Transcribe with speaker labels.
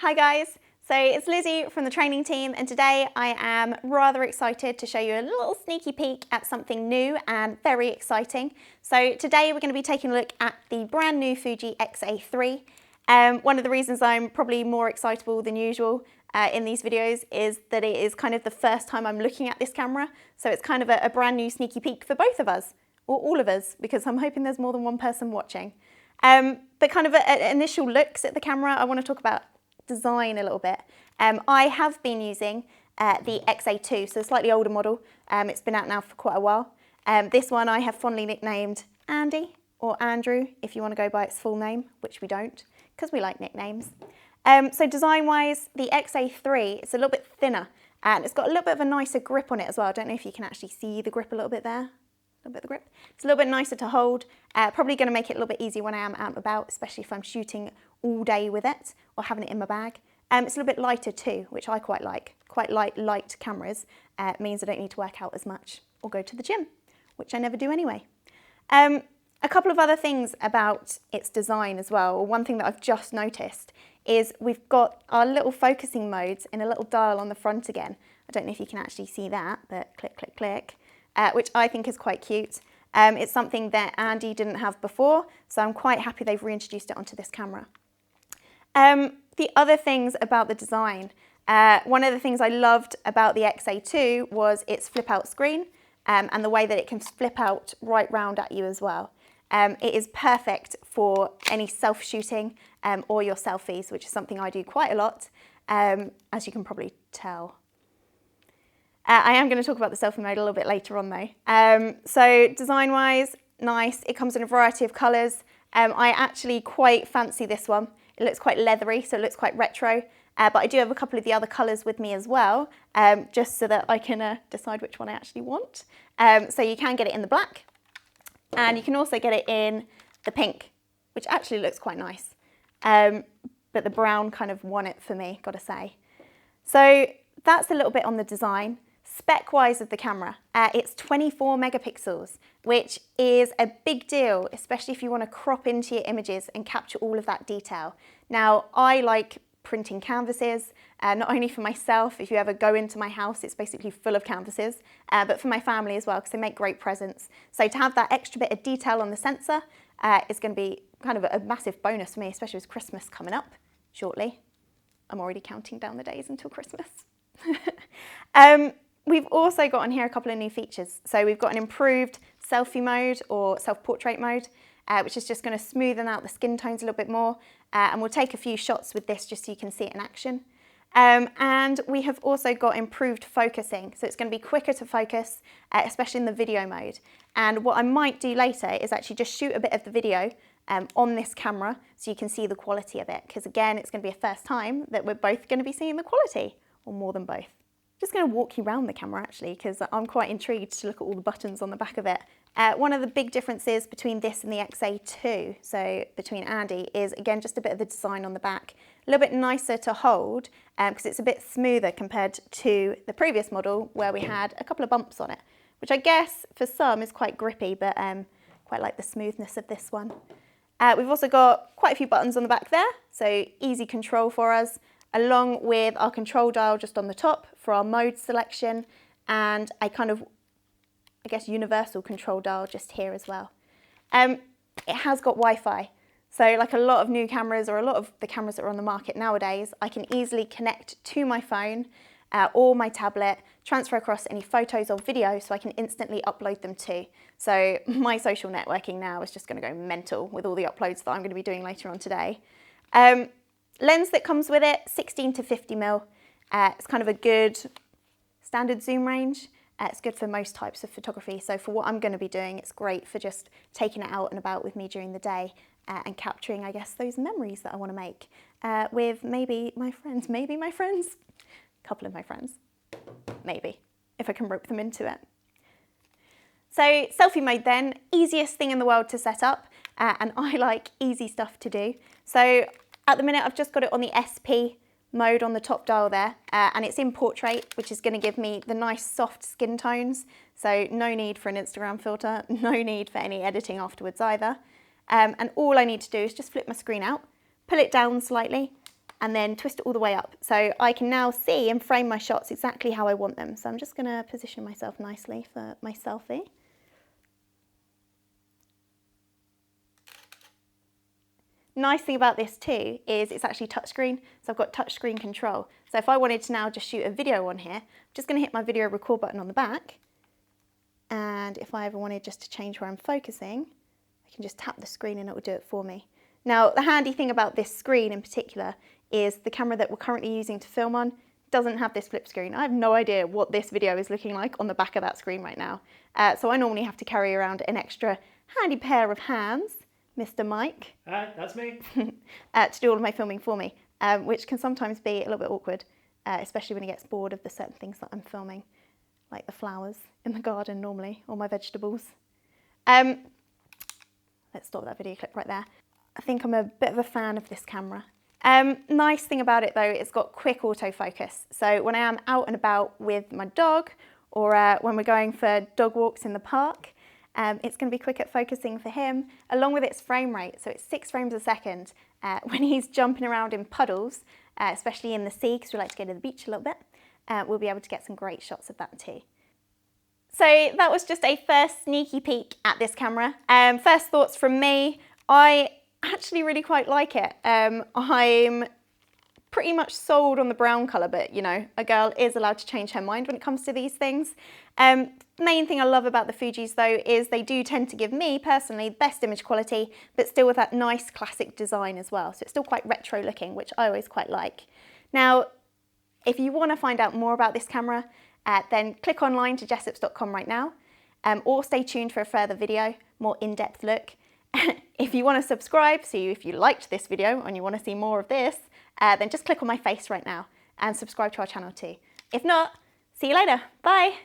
Speaker 1: Hi guys, so it's Lizzie from the training team, and today I am rather excited to show you a little sneaky peek at something new and very exciting. So today we're going to be taking a look at the brand new Fuji X-A3. One of the reasons I'm probably more excitable than usual in these videos is that it is kind of the first time I'm looking at this camera, so it's kind of a brand new sneaky peek for both of us, or all of us, because I'm hoping there's more than one person watching. But kind of initial looks at the camera, I want to talk about design a little bit. I have been using the X-A2, so a slightly older model. It's been out now for quite a while. This one I have fondly nicknamed Andy, or Andrew, if you want to go by its full name, which we don't, because we like nicknames. So design-wise, the X-A3, it's a little bit thinner, and it's got a little bit of a nicer grip on it as well. I don't know if you can actually see the grip a little bit there. A little bit of the grip. It's a little bit nicer to hold, probably going to make it a little bit easier when I am out and about, especially if I'm shooting all day with it or having it in my bag. It's a little bit lighter too, which I quite like. Quite light cameras means I don't need to work out as much or go to the gym, which I never do anyway. A couple of other things about its design as well, or one thing that I've just noticed, is we've got our little focusing modes in a little dial on the front again. I don't know if you can actually see that, but click, click, click. Which I think is quite cute. It's something that Andy didn't have before, so I'm quite happy they've reintroduced it onto this camera. The other things about the design, one of the things I loved about the X-A2 was its flip out screen and the way that it can flip out right round at you as well. It is perfect for any self-shooting or your selfies, which is something I do quite a lot, as you can probably tell. I am going to talk about the selfie mode a little bit later on though. So design-wise, nice. It comes in a variety of colours. I actually quite fancy this one. It looks quite leathery, so it looks quite retro. But I do have a couple of the other colours with me as well, just so that I can decide which one I actually want. So you can get it in the black, and you can also get it in the pink, which actually looks quite nice. But the brown kind of won it for me, gotta say. So that's a little bit on the design. Spec-wise of the camera, it's 24 megapixels, which is a big deal, especially if you want to crop into your images and capture all of that detail. Now, I like printing canvases, not only for myself. If you ever go into my house, it's basically full of canvases, but for my family as well, because they make great presents. So to have that extra bit of detail on the sensor is going to be kind of a massive bonus for me, especially with Christmas coming up shortly. I'm already counting down the days until Christmas. We've also got on here a couple of new features. So we've got an improved selfie mode or self-portrait mode, which is just going to smoothen out the skin tones a little bit more. And we'll take a few shots with this just so you can see it in action. And we have also got improved focusing. So it's going to be quicker to focus, especially in the video mode. And what I might do later is actually just shoot a bit of the video on this camera so you can see the quality of it. Because again, it's going to be a first time that we're both going to be seeing the quality, or more than both. Just going to walk you around the camera actually, because I'm quite intrigued to look at all the buttons on the back of it. One of the big differences between this and the X-A2, so between Andy, is again just a bit of the design on the back. A little bit nicer to hold because it's a bit smoother compared to the previous model where we had a couple of bumps on it, which I guess for some is quite grippy, but quite like the smoothness of this one. We've also got quite a few buttons on the back there, so easy control for us, along with our control dial just on the top for our mode selection, and a kind of, I guess, universal control dial just here as well. It has got Wi-Fi, so like a lot of new cameras or a lot of the cameras that are on the market nowadays, I can easily connect to my phone or my tablet, transfer across any photos or videos so I can instantly upload them too. So my social networking now is just going to go mental with all the uploads that I'm going to be doing later on today. Lens that comes with it, 16 to 50mm. It's kind of a good standard zoom range. It's good for most types of photography. So for what I'm going to be doing, it's great for just taking it out and about with me during the day and capturing, I guess, those memories that I want to make with maybe my friends, a couple of my friends, maybe, if I can rope them into it. So selfie mode then, easiest thing in the world to set up, and I like easy stuff to do. So at the minute, I've just got it on the SP mode on the top dial there, and it's in portrait, which is going to give me the nice soft skin tones. So no need for an Instagram filter, no need for any editing afterwards either. And all I need to do is just flip my screen out, pull it down slightly, and then twist it all the way up. So I can now see and frame my shots exactly how I want them. So I'm just going to position myself nicely for my selfie. Nice thing about this too is it's actually touchscreen, so I've got touchscreen control. So if I wanted to now just shoot a video on here, I'm just going to hit my video record button on the back, and if I ever wanted just to change where I'm focusing, I can just tap the screen and it will do it for me. Now the handy thing about this screen in particular is the camera that we're currently using to film on doesn't have this flip screen. I have no idea what this video is looking like on the back of that screen right now. So I normally have to carry around an extra handy pair of hands, Mr. Mike.
Speaker 2: Hi, that's me.
Speaker 1: To do all of my filming for me, which can sometimes be a little bit awkward, especially when he gets bored of the certain things that I'm filming, like the flowers in the garden normally, or my vegetables. Let's stop that video clip right there. I think I'm a bit of a fan of this camera. Nice thing about it though, it's got quick autofocus. So when I am out and about with my dog, or when we're going for dog walks in the park, it's going to be quick at focusing for him, along with its frame rate. So it's 6 frames a second when he's jumping around in puddles, especially in the sea, because we like to go to the beach a little bit. We'll be able to get some great shots of that too. So that was just a first sneaky peek at this camera. First thoughts from me, I actually really quite like it. I'm pretty much sold on the brown colour, but you know, a girl is allowed to change her mind when it comes to these things. Main thing I love about the Fujis though is they do tend to give me personally the best image quality, but still with that nice classic design as well. So it's still quite retro looking, which I always quite like. Now, if you want to find out more about this camera, then click online to jessops.com right now, or stay tuned for a further video, more in-depth look. If you want to subscribe, so if you liked this video and you want to see more of this, then just click on my face right now and subscribe to our channel too. If not, see you later. Bye.